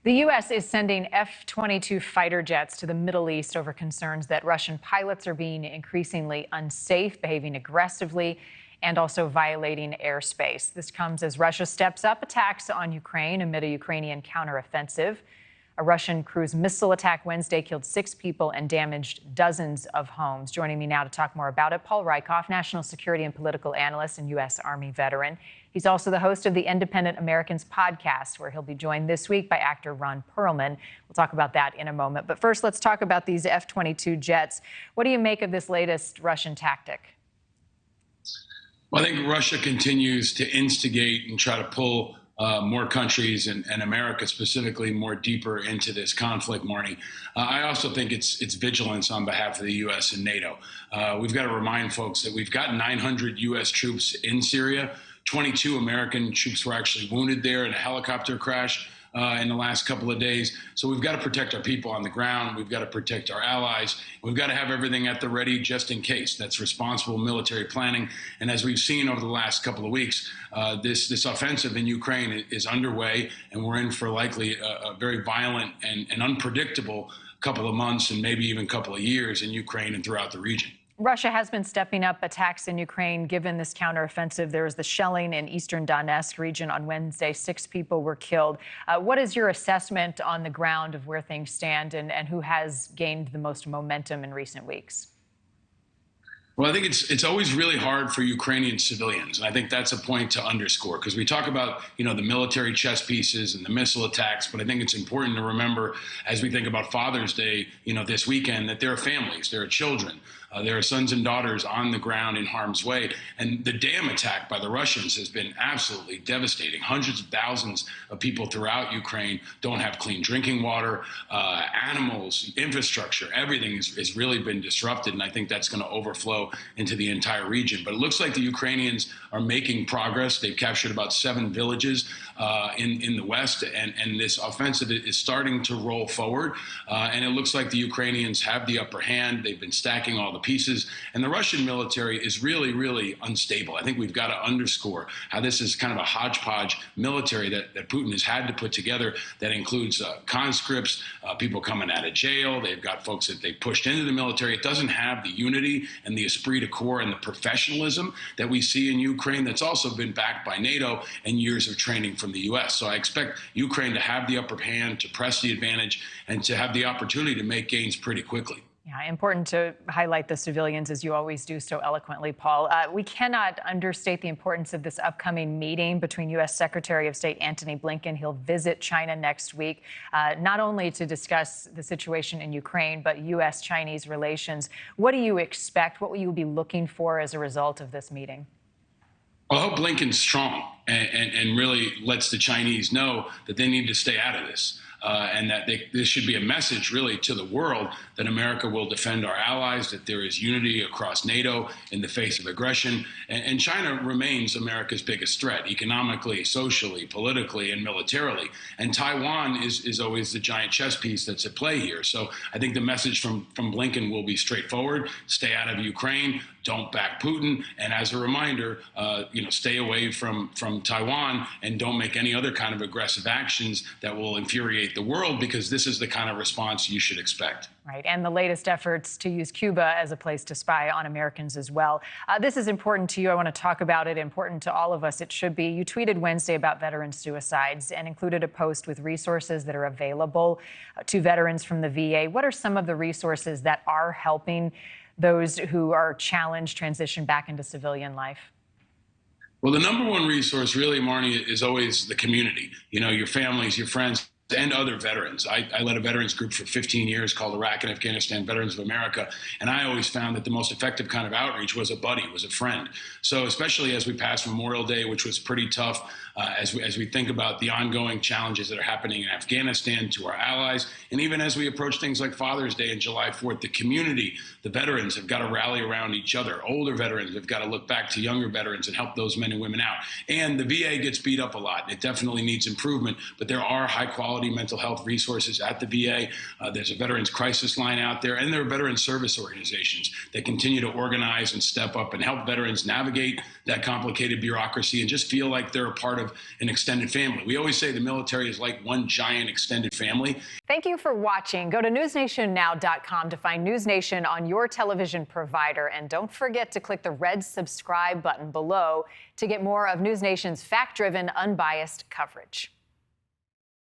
The U.S. is sending F-22 fighter jets to the Middle East over concerns that Russian pilots are being increasingly unsafe, behaving aggressively, and also violating airspace. This comes as Russia steps up attacks on Ukraine amid a Ukrainian counteroffensive. A Russian cruise missile attack Wednesday killed 6 people and damaged dozens of homes. Joining me now to talk more about it, Paul Rieckhoff, national security and political analyst and U.S. Army veteran. He's also the host of the Independent Americans podcast, where he'll be joined this week by actor Ron Perlman. We'll talk about that in a moment. But first, let's talk about these F-22 jets. What do you make of this latest Russian tactic? Well, I think Russia continues to instigate and try to pull more countries and America specifically more deeper into this conflict, Marni. I also think it's vigilance on behalf of the U.S. and NATO. We've got to remind folks that we've got 900 U.S. troops in Syria. 22 American troops were actually wounded there in a helicopter crash in the last couple of days. So we've got to protect our people on the ground. We've got to protect our allies. We've got to have everything at the ready just in case. That's responsible military planning. And as we've seen over the last couple of weeks, this offensive in Ukraine is underway, and we're in for likely a very violent and unpredictable couple of months and maybe even couple of years in Ukraine and throughout the region. Russia has been stepping up attacks in Ukraine given this counteroffensive. There was the shelling in eastern Donetsk region on Wednesday. 6 people were killed. What is your assessment on the ground of where things stand and who has gained the most momentum in recent weeks? Well, I think it's always really hard for Ukrainian civilians, and I think that's a point to underscore, because we talk about, the military chess pieces and the missile attacks, but I think it's important to remember as we think about Father's Day, this weekend, that there are families, there are children, there are sons and daughters on the ground in harm's way. And the dam attack by the Russians has been absolutely devastating. Hundreds of thousands of people throughout Ukraine don't have clean drinking water, animals, infrastructure, everything has really been disrupted. And I think that's going to overflow into the entire region. But it looks like the Ukrainians are making progress. They've captured about 7 villages in the west, and this offensive is starting to roll forward. And it looks like the Ukrainians have the upper hand. They've been stacking all the pieces, and the Russian military is really, really unstable. I think we've got to underscore how this is kind of a hodgepodge military that Putin has had to put together that includes conscripts, people coming out of jail. They've got folks that they pushed into the military. It doesn't have the unity and the esprit de corps and the professionalism that we see in Ukraine that's also been backed by NATO and years of training from the U.S. So I expect Ukraine to have the upper hand, to press the advantage, and to have the opportunity to make gains pretty quickly. Yeah, important to highlight the civilians, as you always do so eloquently, Paul. We cannot understate the importance of this upcoming meeting between U.S. Secretary of State Antony Blinken. He'll visit China next week, not only to discuss the situation in Ukraine, but U.S.-Chinese relations. What do you expect? What will you be looking for as a result of this meeting? Well, I hope Blinken's strong and really lets the Chinese know that they need to stay out of this. And that this should be a message really to the world that America will defend our allies, that there is unity across NATO in the face of aggression. And China remains America's biggest threat, economically, socially, politically, and militarily. And Taiwan is always the giant chess piece that's at play here. So I think the message from Blinken will be straightforward: stay out of Ukraine, don't back Putin, and as a reminder, stay away from Taiwan and don't make any other kind of aggressive actions that will infuriate the world, because this is the kind of response you should expect. Right, and the latest efforts to use Cuba as a place to spy on Americans as well. This is important to you. I want to talk about it. Important to all of us, it should be. You tweeted Wednesday about veteran suicides and included a post with resources that are available to veterans from the VA. What are some of the resources that are helping those who are challenged transition back into civilian life? Well, the number one resource really, Marni, is always the community. Your families, your friends, and other veterans. I led a veterans group for 15 years called Iraq and Afghanistan Veterans of America, and I always found that the most effective kind of outreach was a buddy, was a friend. So especially as we passed Memorial Day, which was pretty tough, as we think about the ongoing challenges that are happening in Afghanistan to our allies, and even as we approach things like Father's Day and July 4th, the community, the veterans have got to rally around each other. Older veterans have got to look back to younger veterans and help those men and women out. And the VA gets beat up a lot. It definitely needs improvement, but there are high-quality quality mental health resources at the VA. There's a veterans crisis line out there, and there are veteran service organizations that continue to organize and step up and help veterans navigate that complicated bureaucracy and just feel like they're a part of an extended family. We always say the military is like one giant extended family. Thank you for watching. Go to newsnationnow.com to find News Nation on your television provider. And don't forget to click the red subscribe button below to get more of News Nation's fact-driven, unbiased coverage.